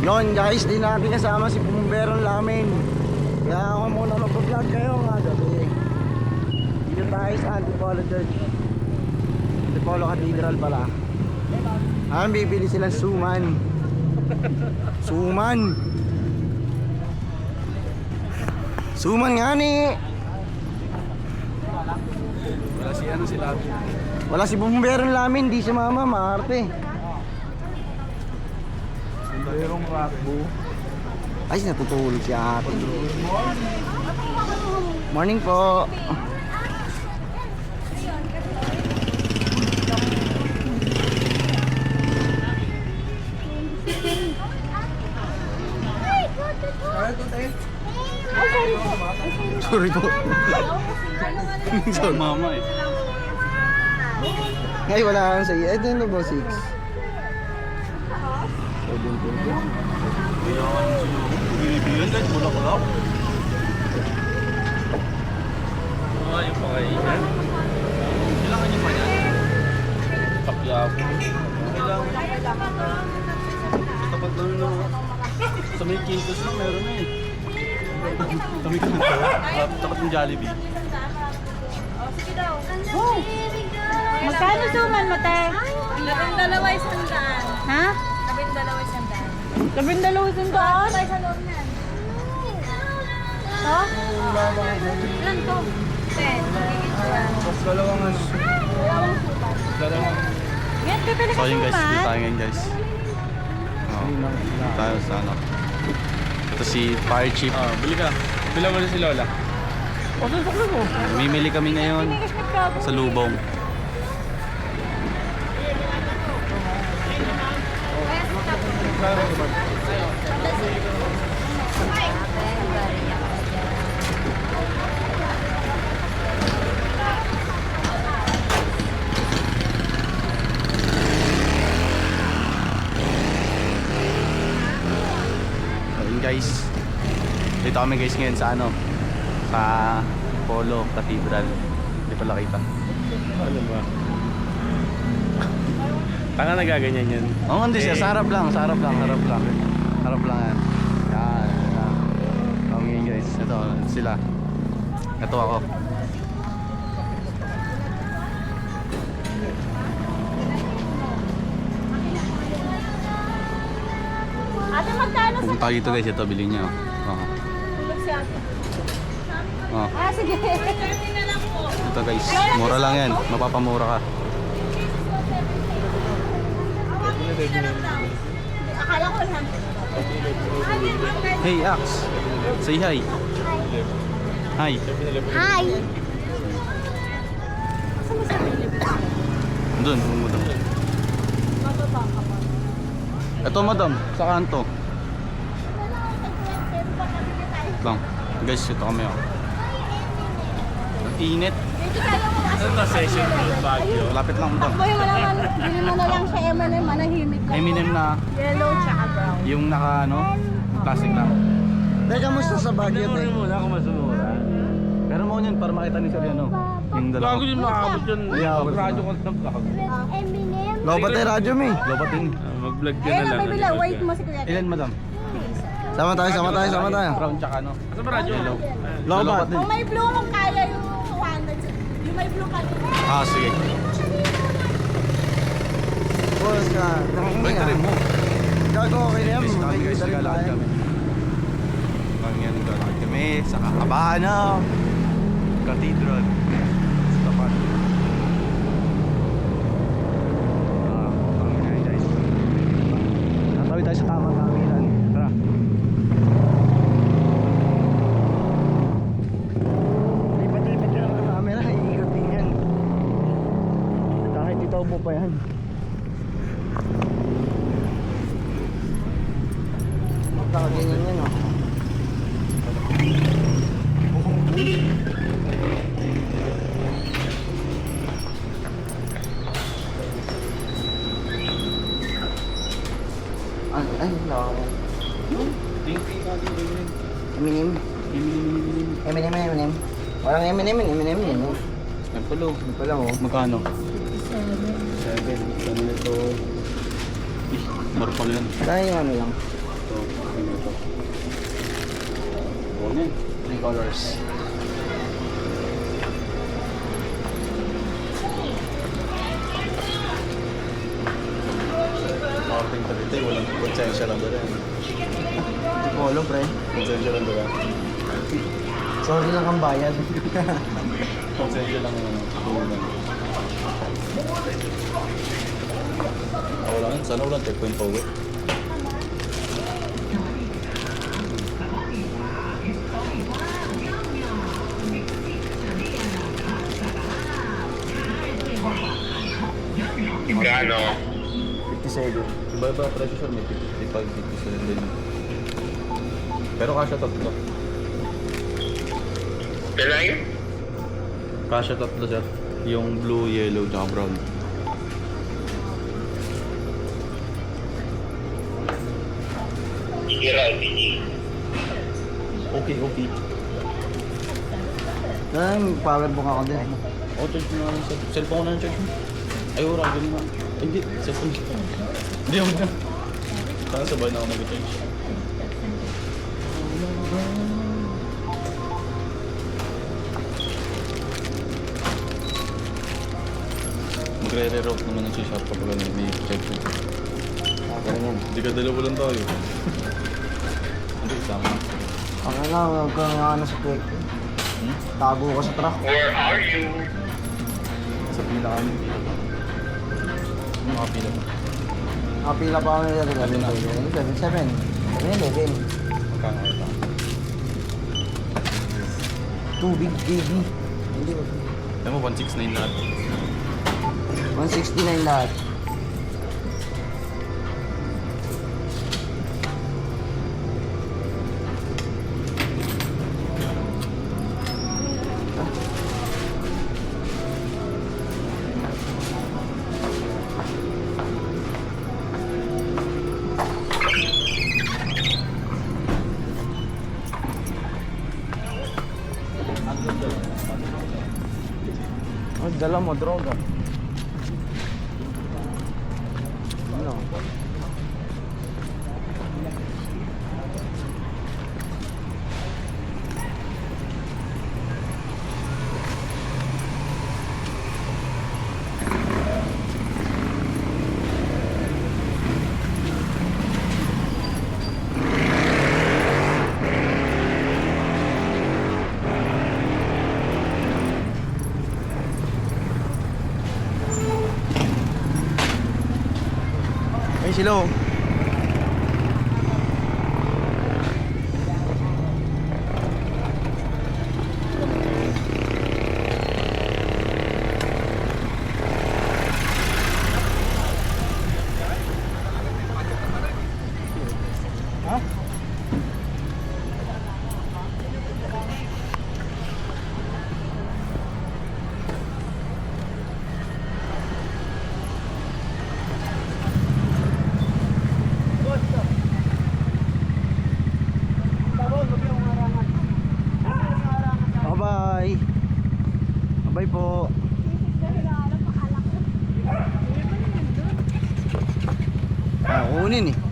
Yon guys, di natin kasama si Bumberong Lamin. Kaya ako muna mag-vlog kayo nga gabi. Dito tayo sa Antipolo Church. Antipolo Cathedral pala. Bibili silang suman. Suman. Suman nga ni. Wala si ano sila. Wala si Bumberong Lamin, di si mama, maarte. Merong rakbo. Ay, natutulog si ate. Morning po. Sorry po. Sorry mama eh. Ngayon wala kang sa'yo. Ito yung number 6. Binibilan kahit bulak-bulak. Yung pakainan. Kailangan nyo pa yan. Kapyapo. Kailangan. Tapat lang na. Sa may Quintos lang meron na eh. Kami ka na. Tapat ng Jollibee. Magkano suman mo, te? 12,100. Ha? 12,100. 12,100? Ay, sa loob na. To? Ilan to? 10. Tapos dalawang ano. Dalawang. Yan, pipili So ka yun guys, dito suman. tayo ngayon guys. Dito tayo sa ano. Ito si Fire Chief. Bili ka. Bila mo na si Lola. O, susuklo mo. Mimili kami ngayon sa Lubong. Ayun guys. Dito kami guys ngayon sa ano, sa Polo Cathedral. Hindi pala kita. Ano ba? Tanga nagaganyan yan. Oo, hindi siya. Sa harap lang, sa harap lang, harap lang. Harap lang yan. Yan. Okay guys, ito sila. Ito ako. Ate, magkano sa... Pumunta dito guys, ito bilhin niya. Oh. Si ate. Oh. Ah, sige. Ito guys, mura lang yan. Mapapamura ka. Akala ko lang. Hey Ax, say hi. Hi. Hi! Doon, madam. Ito madam, sa kanto. Lang. Guys, ito kami oh. Ang init. Ano na session yung Baguio? Lapit lang madam. Boy, wala man. Bili mo na lang siya M&M, manahimik ka. Eminem na Yellow tsaka brown. yung naka ano, plastic lang. Teka, kamusta sa Baguio, te? muna kung masumura. Pero mo yun para makita ni Sir ano. Yung dalawa. Bago yung makakabot yun. Radyo ko na bago. Lobat eh, radyo mo eh. Lobating. Mag-vlog ka na Ayan, lang. nabibila. Wait mo si Kuya. Ilan madam? Sama tayo, sama tayo, sama tayo. Brown tsaka ano. Asa ba radyo? Yellow. Lobat. Kung may blue kung kaya yung 200. Yung may blue ka. Ah, sige. Boss ka. Balik rin mo. Gago, okay na yan. Guys, kami guys, naglalakad kami. Kami nga naglalakad kami sa kakabahan ng Cathedral. Sa tapat. Kami nga guys. Natawid tayo sa tamang kamilan. Tara. Lipat-lipat yan ang camera, iikot din yan. Kahit itaw mo pa yan. Magkakaganyan yan oh. Ay, wala ako. Eminem. Eminem. Walang Eminem. Yun. Yan pala. Ano pala oh. Magkano? 7. Ano ito? Maro pala yan. Kaya yung ano lang. ito. Ito. Ano? 3 colors. Marting talite, walang konsensya lang doon. Hindi ko alam, pre. Konsensya lang doon. Sorry lang kang bayad. Konsensya lang ang tunan. Ako lang, sana walang checkpoint pa uwi. Gano? 57. Iba-iba presyo sir, may 55, 57 din. Pero kasya tatlo. Kailan? Kasya tatlo sir. Yung blue, yellow, tsaka brown. Hira LPG. Okay, okay. Power bank ako din. Oh, charge mo na lang sir. Cellphone ko na lang charge mo. Ay, wala, ganun na. Ay, hindi, cellphone ko. Hindi ako na. Saan sabay na ako mag-charge? Magre-reroute naman ang C-Sharp kapag ano, may checkpoint. Okay yan. Hindi ka dalawa lang tayo. Hindi, isama. Okay lang, huwag kang ano sa quick. Hmm? Tago ka sa truck. Where are you? Sa pila kami. Mga pila pa. Nakapila pa kami dito. 77. 11. Magkano kayo pa? Tubig, KB. Hindi ba? Alam mo, 169 lahat. 169 lahat. Oh, dala mo, droga. Ano? Ay, silo. Bye. Bye po. Kunin eh.